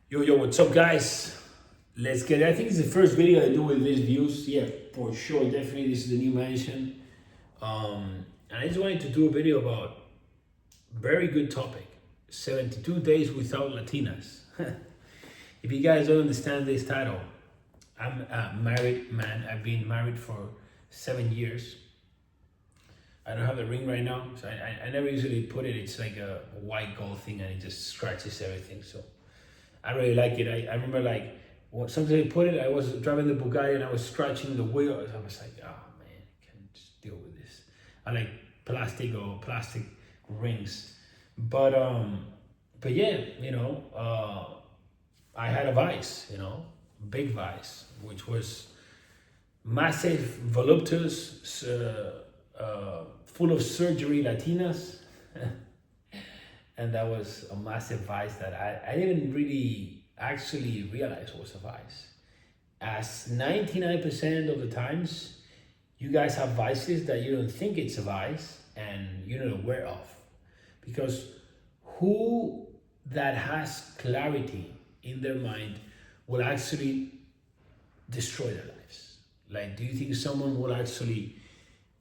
Yo, what's up, guys? Let's get it. I think it's the first video I do with these views. Yeah, for sure. Definitely, this is the new mansion. And I just wanted to do a video about very good topic 72 days without Latinas. If you guys don't understand this title, I'm a married man. I've been married for 7 years. I don't have the ring right now, so I never usually put it. It's like a white gold thing and it just scratches everything. So I really like it. I remember like sometimes I put it, I was driving the Bugatti and I was scratching the wheels. I was like, oh man, I can't just deal with this. I like plastic rings. But yeah, I had a vice, big vice, which was massive, voluptuous, full of surgery Latinas. And that was a massive vice that I didn't really actually realize was a vice. As 99% of the times, you guys have vices that you don't think it's a vice and you're not aware of. Because who that has clarity in their mind will actually destroy their lives? Like, do you think someone will actually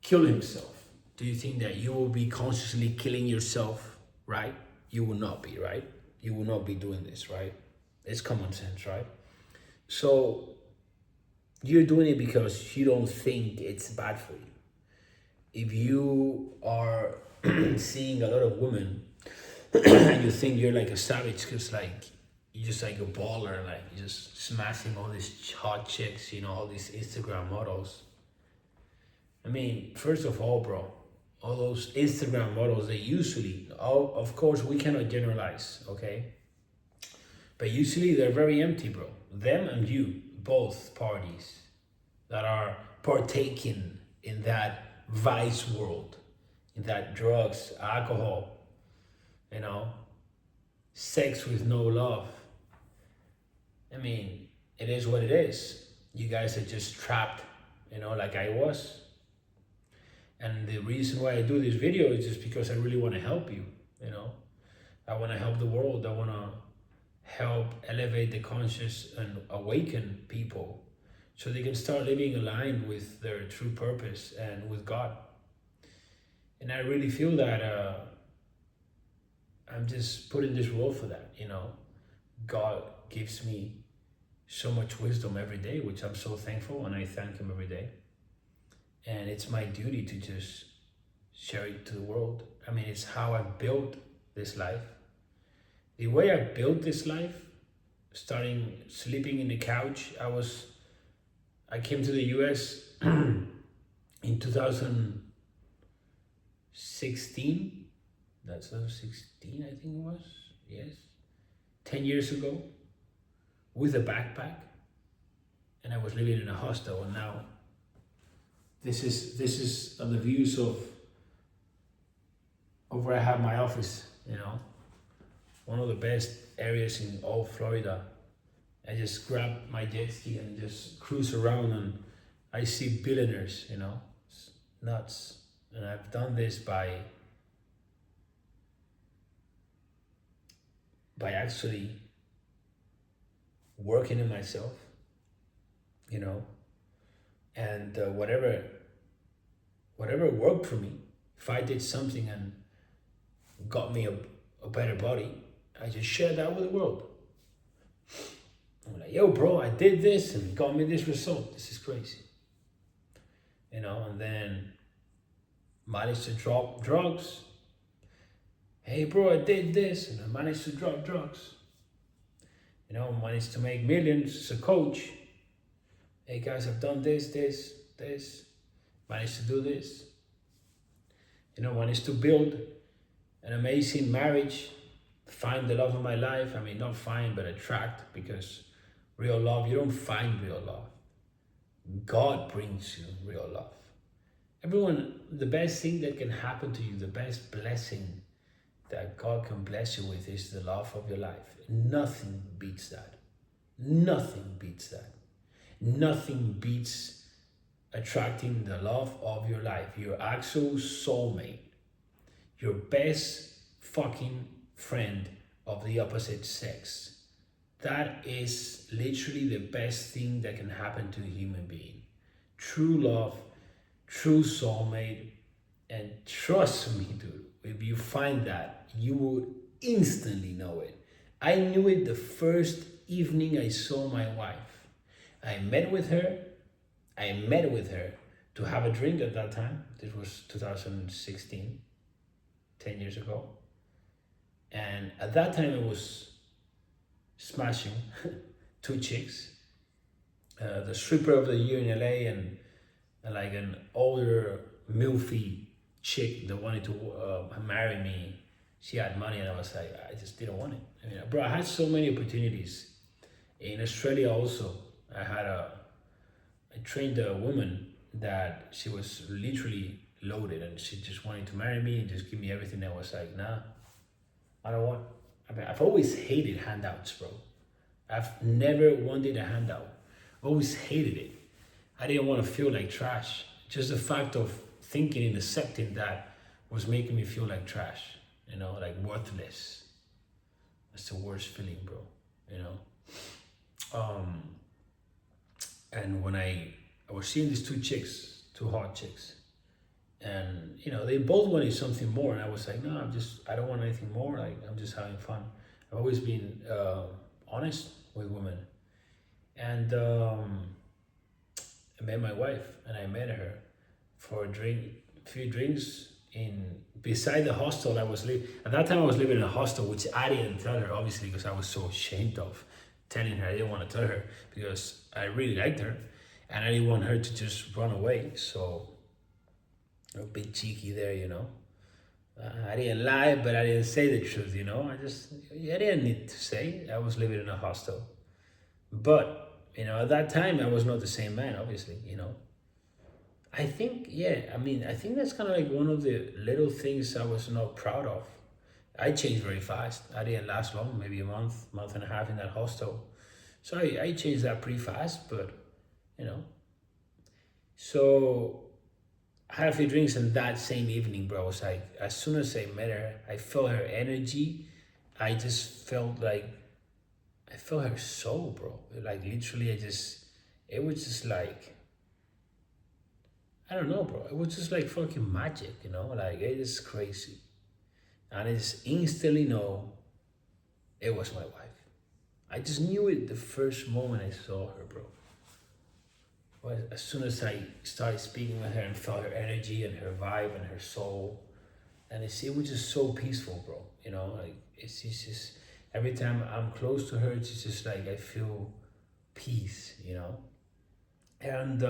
kill himself? Do you think that you will be consciously killing yourself, right? You will not be, right? You will not be doing this, right? It's common sense, right? So you're doing it because you don't think it's bad for you. If you are seeing a lot of women and you think you're like a savage because like you're just like a baller, like you're just smashing all these hot chicks, all these Instagram models. I mean, first of all, bro, all those Instagram models, they usually, of course, we cannot generalize, okay? But usually they're very empty, bro. Them and you, both parties that are partaking in that vice world, in that drugs, alcohol, sex with no love. I mean, it is what it is. You guys are just trapped, like I was. And the reason why I do this video is just because I really want to help you, I want to help the world. I want to help elevate the conscious and awaken people so they can start living aligned with their true purpose and with God. And I really feel that I'm just put in this world for that, God gives me so much wisdom every day, which I'm so thankful, and I thank him every day. And it's my duty to just share it to the world. I mean, it's how I built this life. The way I built this life, starting sleeping in the couch, I came to the US in 2016. That's 2016, I think it was. Yes. 10 years ago, with a backpack. And I was living in a hostel, and now this is the views of where I have my office, one of the best areas in all Florida. I just grab my jet ski and just cruise around and I see billionaires, it's nuts. And I've done this by actually working in myself, and whatever worked for me. If I did something and got me a better body, I just share that with the world. I'm like, yo, bro, I did this and got me this result. This is crazy. And then managed to drop drugs. Hey, bro, I did this and I managed to drop drugs. Managed to make millions as a coach. Hey, guys, I've done this. Managed to do this. Managed to build an amazing marriage, find the love of my life. I mean, not find, but attract, because real love, you don't find real love. God brings you real love. Everyone, the best thing that can happen to you, the best blessing that God can bless you with is the love of your life. Nothing beats that. Nothing beats that. Nothing beats attracting the love of your life, your actual soulmate, your best fucking friend of the opposite sex that is literally the best thing that can happen to a human being. True love, true soulmate, and trust me, dude, if you find that, you will instantly know it. I knew it the first evening I saw my wife. I met with her. I met with her to have a drink at that time. This was 2016, 10 years ago. And at that time, I was smashing two chicks, the stripper of the year in LA, and like an older, milfy chick that wanted to marry me. She had money, and I was like, I just didn't want it. I mean, bro, I had so many opportunities. In Australia also, I trained a woman that she was literally loaded, and she just wanted to marry me and just give me everything. I was like, nah, I don't want. I mean, I've always hated handouts, bro. I've never wanted a handout. Always hated it. I didn't want to feel like trash. Just the fact of thinking and accepting that was making me feel like trash, like worthless. That's the worst feeling, bro, And when I was seeing these two chicks, two hot chicks, and they both wanted something more, and I was like, no, I don't want anything more. Like, I'm just having fun. I've always been honest with women, and I met my wife, and I met her for a few drinks beside the hostel I was living. At that time, I was living in a hostel, which I didn't tell her, obviously, because I was so ashamed of telling her. I didn't want to tell her because I really liked her, and I didn't want her to just run away. So, a bit cheeky there, I didn't lie, but I didn't say the truth, I didn't need to say I was living in a hostel. But, at that time, I was not the same man, obviously, I think that's kind of like one of the little things I was not proud of. I changed very fast. I didn't last long, maybe a month and a half in that hostel. So I changed that pretty fast, but, So I had a few drinks, and that same evening, bro, I was like, as soon as I met her, I felt her energy. I just felt like, I felt her soul, bro. Like, literally, it was just like, I don't know, bro. It was just like fucking magic, Like, it is crazy. And I just instantly know it was my wife. I just knew it the first moment I saw her, bro. But as soon as I started speaking with her and felt her energy and her vibe and her soul, and it was just so peaceful, bro. Like, it's just, every time I'm close to her, it's just like I feel peace, And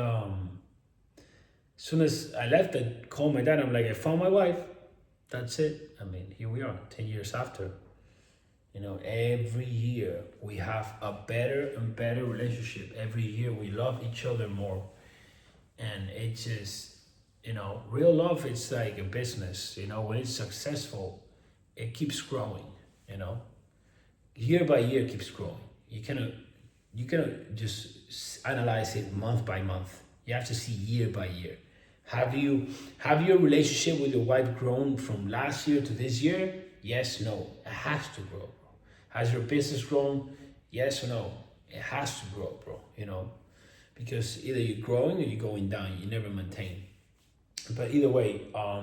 as soon as I left, I called my dad. I'm like, I found my wife. That's it. I mean, here we are, 10 years after. Every year we have a better and better relationship. Every year we love each other more. And it's just, real love, it's like a business. When it's successful, it keeps growing, Year by year keeps growing. You cannot just analyze it month by month. You have to see year by year. Have your relationship with your wife grown from last year to this year? Yes, no. It has to grow, bro. Has your business grown? Yes or no? It has to grow, bro. Because either you're growing or you're going down. You never maintain. But either way, I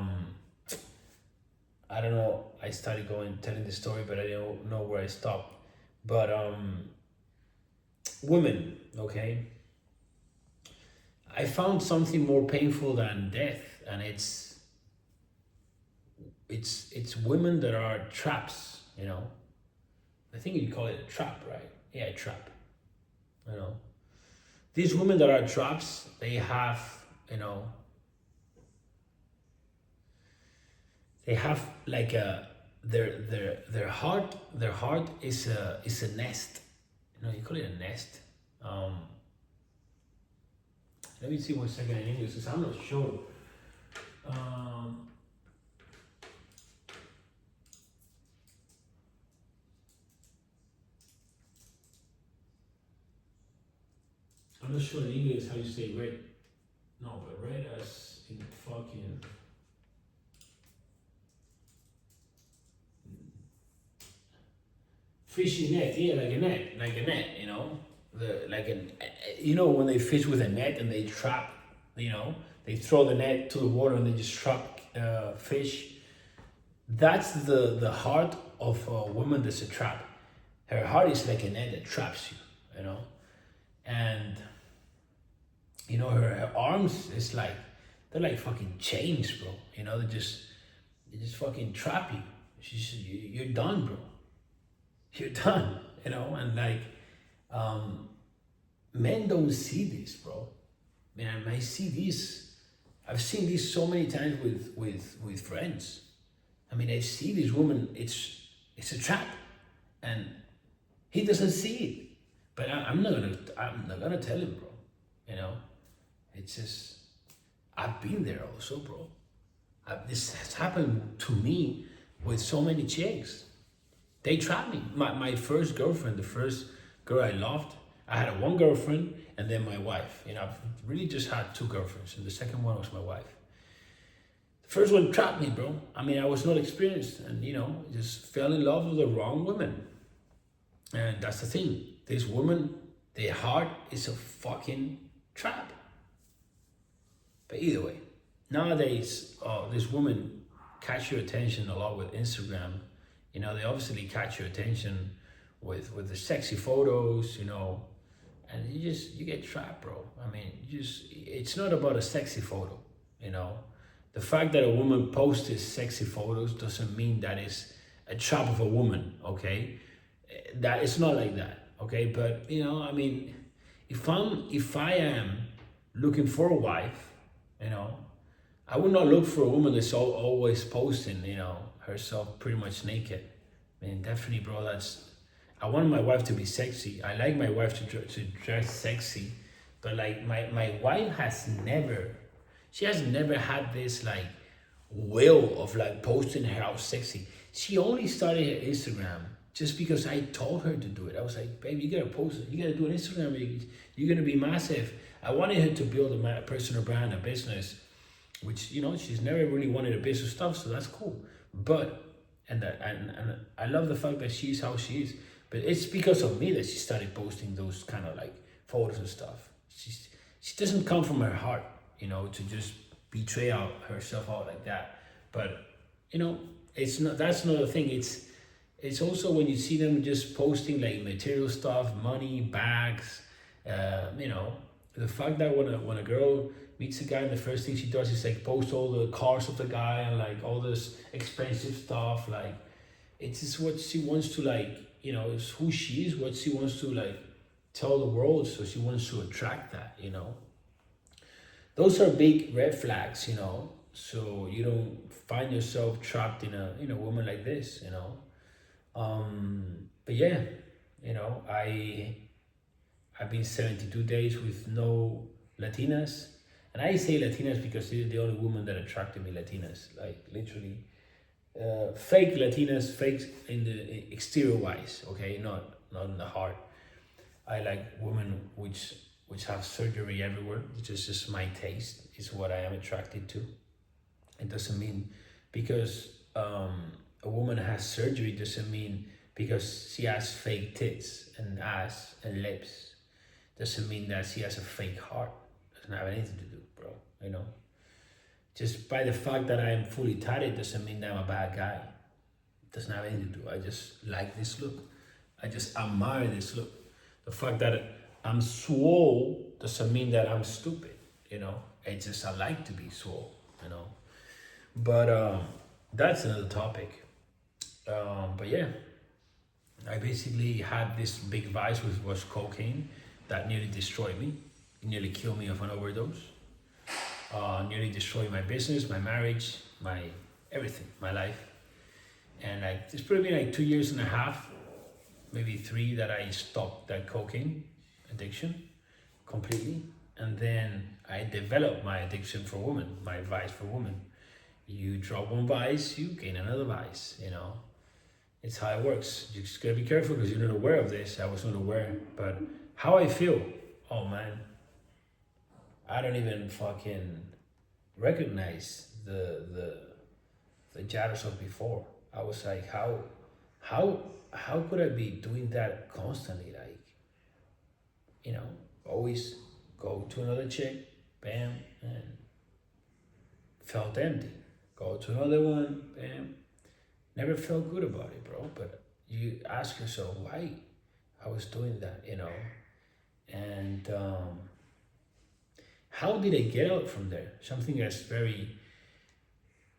don't know. I started telling the story, but I don't know where I stopped. But women, okay. I found something more painful than death, and it's women that are traps, I think you call it a trap, right? Yeah, a trap. These women that are traps, they have, they have like their heart is a nest. You call it a nest. Let me see 1 second in English, because I'm not sure. I'm not sure in English how you say red. No, but red as in fucking. fishing net, yeah, like a net, when they fish with a net and they trap, they throw the net to the water and they just trap fish. That's the heart of a woman that's a trap. Her heart is like a net that traps you, and her arms is like they're like fucking chains, bro. They just fucking trap you. You're done, bro. You're done, and like men don't see this, bro. Man, I see this. I've seen this so many times with friends. I mean, I see this woman. It's a trap, and he doesn't see it. But I'm not gonna tell him, bro. It's just I've been there also, bro. This has happened to me with so many chicks. They trapped me. My first girlfriend, the first girl I loved, I had one girlfriend and then my wife. I've really just had two girlfriends, and the second one was my wife. The first one trapped me, bro. I mean, I was not experienced, and just fell in love with the wrong woman. And that's the thing. This woman, their heart is a fucking trap. But either way, nowadays, this woman catch your attention a lot with Instagram. They obviously catch your attention with the sexy photos, and you get trapped, bro. I mean, it's not about a sexy photo, The fact that a woman posts sexy photos doesn't mean that it's a trap of a woman, okay? That it's not like that, okay? But I mean, if I am looking for a wife, I would not look for a woman that's always posting, herself pretty much naked. I mean, definitely, bro. I want my wife to be sexy. I like my wife to dress sexy, but like my wife has never had this like will of like posting her out sexy. She only started her Instagram just because I told her to do it. I was like, baby, you gotta post it. You gotta do an Instagram. You're gonna be massive. I wanted her to build a personal brand, a business, which she's never really wanted a business stuff, so that's cool. But and I love the fact that she's how she is. But it's because of me that she started posting those kind of like photos and stuff. She doesn't come from her heart, to just betray herself out like that. But it's not. That's not the thing. It's also when you see them just posting like material stuff, money, bags. The fact that when a girl meets a guy and the first thing she does is like post all the cars of the guy and like all this expensive stuff, like it's just what she wants to like, it's who she is, what she wants to like tell the world, so she wants to attract that, Those are big red flags, so you don't find yourself trapped in a woman like this, But yeah, I've been 72 days with no Latinas. And I say Latinas because they're the only woman that attracted me, Latinas. Like, literally. Fake Latinas, fake in the exterior wise, okay? Not in the heart. I like women which have surgery everywhere. It's just my taste. Is what I am attracted to. It doesn't mean because a woman has surgery doesn't mean because she has fake tits and ass and lips. Doesn't mean that she has a fake heart. Doesn't have anything to do, bro. Just by the fact that I'm fully tatted doesn't mean that I'm a bad guy. Doesn't have anything to do. I just like this look. I just admire this look. The fact that I'm swole doesn't mean that I'm stupid. It's just I like to be swole. But that's another topic. But yeah, I basically had this big vice, which was cocaine, that nearly destroyed me. It nearly killed me of an overdose. Nearly destroyed my business, my marriage, my everything, my life. And like it's probably been like 2.5 years, maybe 3, that I stopped that cocaine addiction completely. And then I developed my addiction for women, my vice for women. You drop one vice, you gain another vice, It's how it works. You just gotta be careful because you're not aware of this. I was not aware. But how I feel, oh man, I don't even fucking recognize the Llados of before. I was like, how how could I be doing that constantly? Like, always go to another chick, bam, and felt empty. Go to another one, bam, never felt good about it, bro. But you ask yourself why I was doing that, and how did I get out from there? Something that's very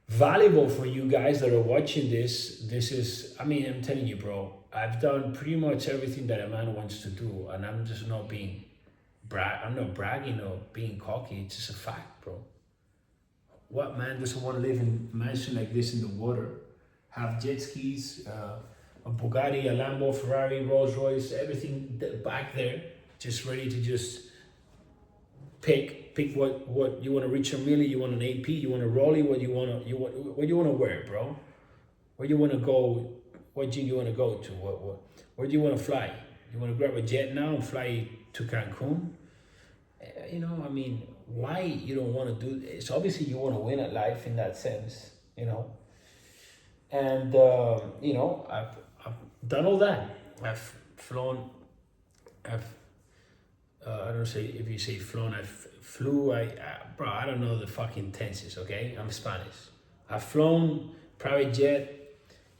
valuable for you guys that are watching this. This is, I'm telling you, bro, I've done pretty much everything that a man wants to do, and I'm just not being I'm not bragging or being cocky. It's just a fact, bro. What man doesn't want to live in a mansion like this in the water, have jet skis, a Bugatti, a Lambo, Ferrari, Rolls Royce, everything back there, just ready to just pick what you want to reach a million, you want an AP, you want a Rollie, what you want to wear, bro. Where you want to go, what gym you want to go to, where do you want to fly? You want to grab a jet now and fly to Cancun? Why you don't want to do this? Obviously you want to win at life in that sense, and I've done all that. I've flown, I don't say, if you say flown, bro, I don't know the fucking tenses, okay? I'm Spanish. I've flown private jet,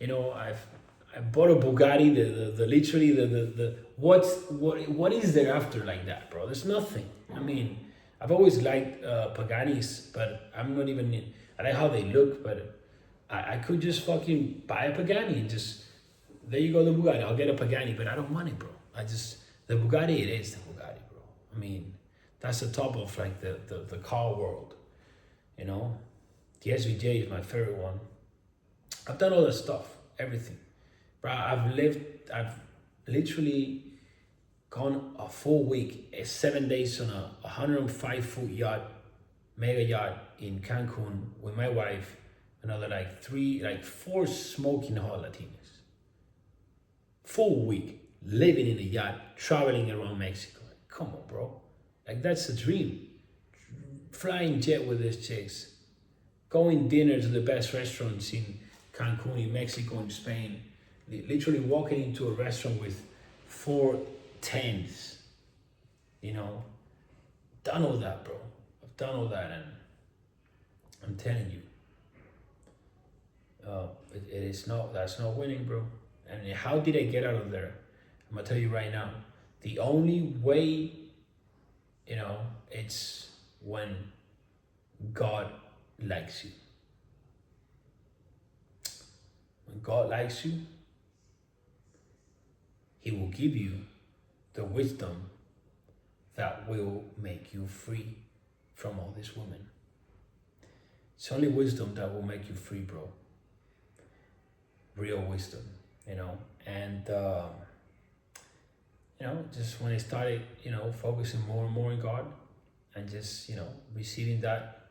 I bought a Bugatti, the literally the what is there after like that, bro? There's nothing. I've always liked Paganis, but I'm not even, I like how they look, but I could just fucking buy a Pagani and just, there you go, the Bugatti, I'll get a Pagani, but I don't want it, bro. The Bugatti, it is the Bugatti, bro. That's the top of like the car world, The SVJ is my favorite one. I've done all that stuff, everything. Bro, I've literally gone a full week, 7 days on a 105-foot yacht, mega yacht in Cancun with my wife, another four smoking hot Latinas. Full week, living in a yacht, traveling around Mexico. Come on, bro. That's a dream. Flying jet with these chicks, going dinner to the best restaurants in Cancun, in Mexico, in Spain, literally walking into a restaurant with 4 tents, done all that, bro. I've done all that, and I'm telling you, that's not winning, bro. And how did I get out of there? I'm gonna tell you right now, the only way, it's when God likes you. When God likes you, He will give you the wisdom that will make you free from all these women. It's only wisdom that will make you free, bro. Real wisdom, and just when I started, focusing more and more on God, and just, receiving that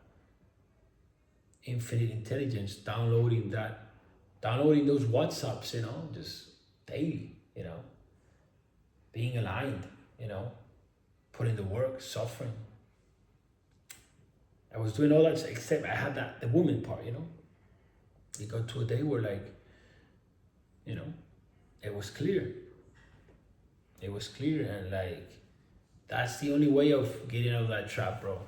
infinite intelligence, downloading those WhatsApps, just daily, being aligned, putting the work, suffering. I was doing all that, except I had the woman part, It got to a day where it was clear. It was clear, and that's the only way of getting out of that trap, bro.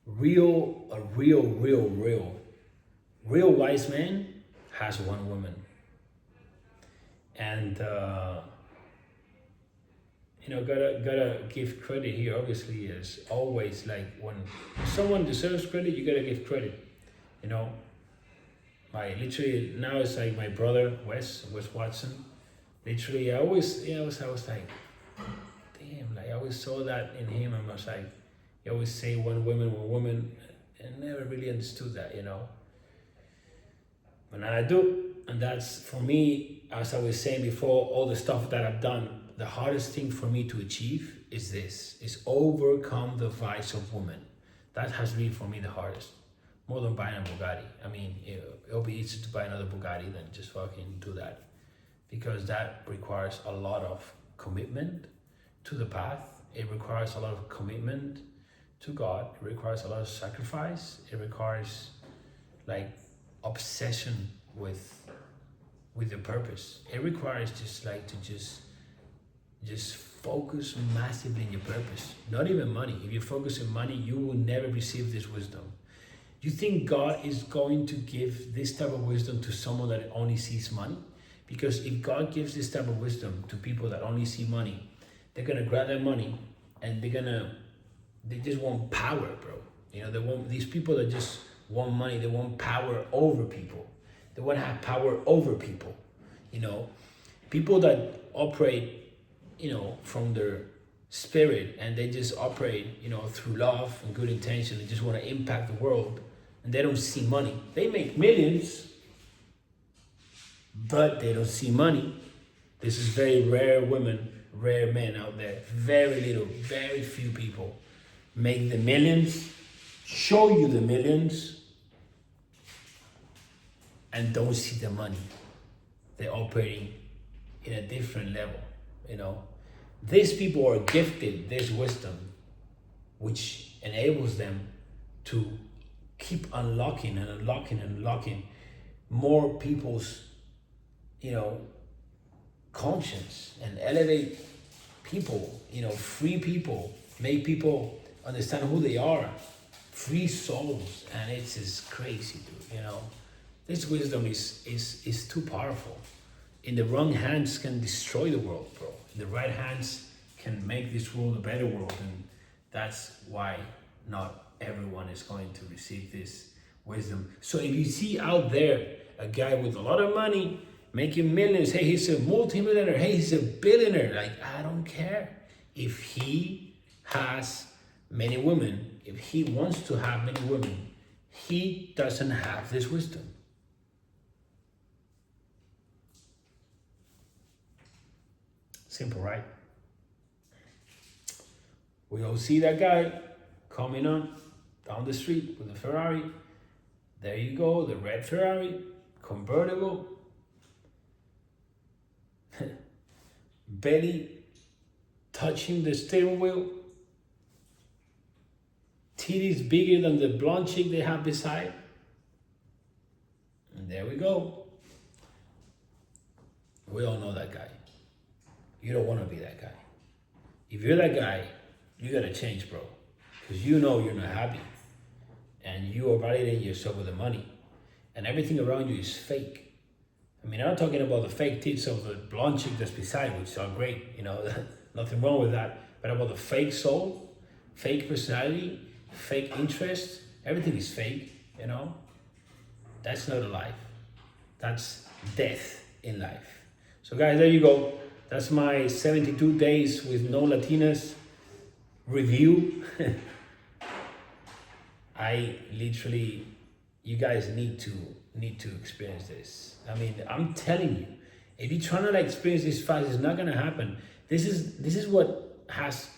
Real wise man has one woman. And gotta give credit here, obviously, as always. When someone deserves credit, you gotta give credit. Literally now it's like my brother Wes Watson. Literally, I was like, damn, I always saw that in him. I was like, you always say one woman, and never really understood that, But now I do, and that's, for me, as I was saying before, all the stuff that I've done, the hardest thing for me to achieve is overcome the vice of woman. That has been, for me, the hardest. More than buying a Bugatti. It'll be easier to buy another Bugatti than just fucking do that. Because that requires a lot of commitment to the path. It requires a lot of commitment to God. It requires a lot of sacrifice. It requires obsession with with your purpose. It requires just like to just focus massively on your purpose. Not even money. If you focus on money, you will never receive this wisdom. You think God is going to give this type of wisdom to someone that only sees money? Because if God gives this type of wisdom to people that only see money, they're gonna grab that money and they just want power, bro. You know, they want these people that just want money, they want power over people. They want to have power over people. You know, people that operate, you know, from their spirit and they just operate, you know, through love and good intention. They just want to impact the world and they don't see money. They make millions, but they don't see money. This is very rare women, rare men out there. Very little, very few people make the millions, show you the millions, and don't see the money. They're operating in a different level, you know. These people are gifted this wisdom, which enables them to keep unlocking and unlocking and unlocking more people's, you know, conscience and elevate people, you know, free people, make people understand who they are, free souls, and it's just crazy, dude, you know. This wisdom is too powerful. In the wrong hands can destroy the world, bro. In the right hands can make this world a better world, and that's why not everyone is going to receive this wisdom. So if you see out there a guy with a lot of money, making millions, hey, he's a multimillionaire, hey, he's a billionaire, like, I don't care. If he has many women, if he wants to have many women, he doesn't have this wisdom. Simple, right? We all see that guy coming on down the street with a Ferrari. There you go, the red Ferrari, convertible. Belly touching the steering wheel. Titties bigger than the blonde chick they have beside. And there we go. We all know that guy. You don't want to be that guy. If you're that guy, you gotta change, bro. Because you know you're not happy. And you are validating yourself with the money. And everything around you is fake. I mean, I'm not talking about the fake tits of the blonde chick that's beside, which are great, you know, nothing wrong with that. But about the fake soul, fake personality, fake interest, everything is fake, you know. That's not a life. That's death in life. So guys, there you go. That's my 72 days with no Latinas review. I literally, you guys need to experience this. I mean, I'm telling you, if you're trying to like experience this fast, it's not gonna happen. This is what has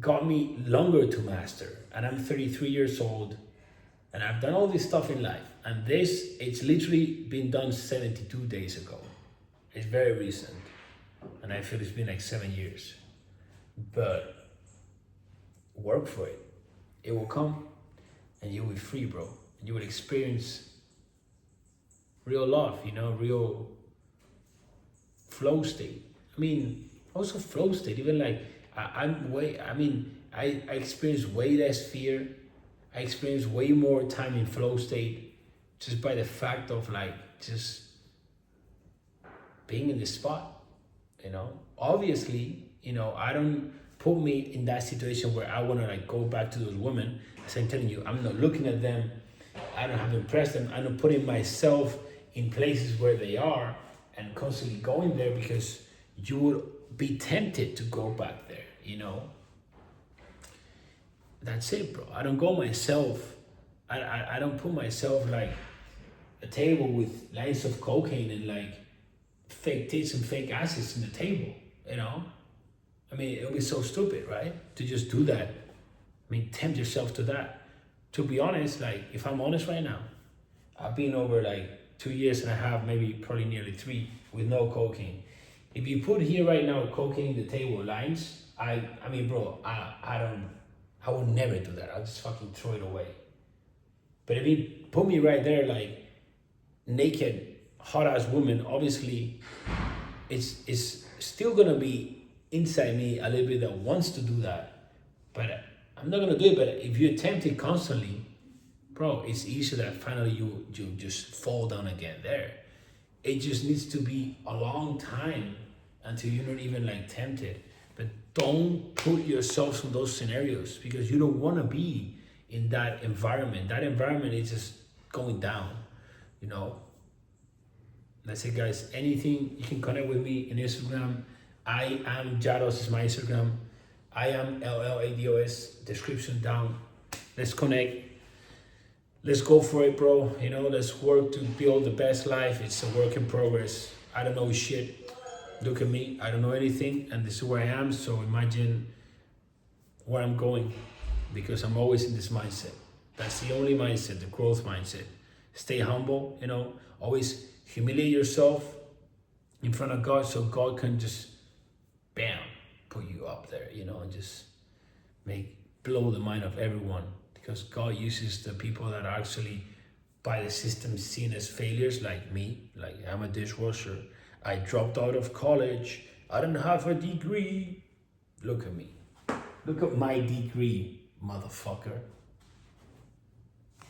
got me longer to master. And I'm 33 years old and I've done all this stuff in life. And it's literally been done 72 days ago. It's very recent. And I feel it's been like 7 years. But work for it. It will come and you will be free, bro. And you will experience real love, you know, real flow state. I mean, also flow state, even like I experience way less fear. I experience way more time in flow state just by the fact of like just being in the spot. You know, obviously, you know, I don't put me in that situation where I want to like go back to those women. As I'm telling you, I'm not looking at them. I don't have to impress them. I'm not putting myself in places where they are and constantly going there because you would be tempted to go back there, you know. That's it, bro. I don't go myself. I don't put myself like a table with lines of cocaine and like fake tits and fake asses in the table, you know? I mean, it would be so stupid, right? To just do that. I mean, tempt yourself to that. To be honest, like, if I'm honest right now, I've been over like 2 years and a half, maybe probably nearly 3, with no cocaine. If you put here right now cocaine in the table lines, I mean, bro, I would never do that. I'll just fucking throw it away. But if you put me right there, like, naked, hot ass woman, obviously it's still gonna be inside me a little bit that wants to do that, but I'm not gonna do it. But if you attempt it constantly, bro, it's easier that finally you just fall down again there. It just needs to be a long time until you're not even like tempted. But don't put yourself in those scenarios because you don't want to be in that environment. That environment is just going down, you know. That's it, guys. Anything, you can connect with me in Instagram. I am Llados is my Instagram. I am LLADOS. Description down. Let's connect. Let's go for it, bro. You know, let's work to build the best life. It's a work in progress. I don't know shit. Look at me. I don't know anything, and this is where I am. So imagine where I'm going, because I'm always in this mindset. That's the only mindset, the growth mindset. Stay humble. You know, always humiliate yourself in front of God, so God can just, bam, put you up there. You know, and just blow the mind of everyone. Because God uses the people that are actually by the system seen as failures, like me. Like, I'm a dishwasher. I dropped out of college. I don't have a degree. Look at me. Look at my degree, motherfucker.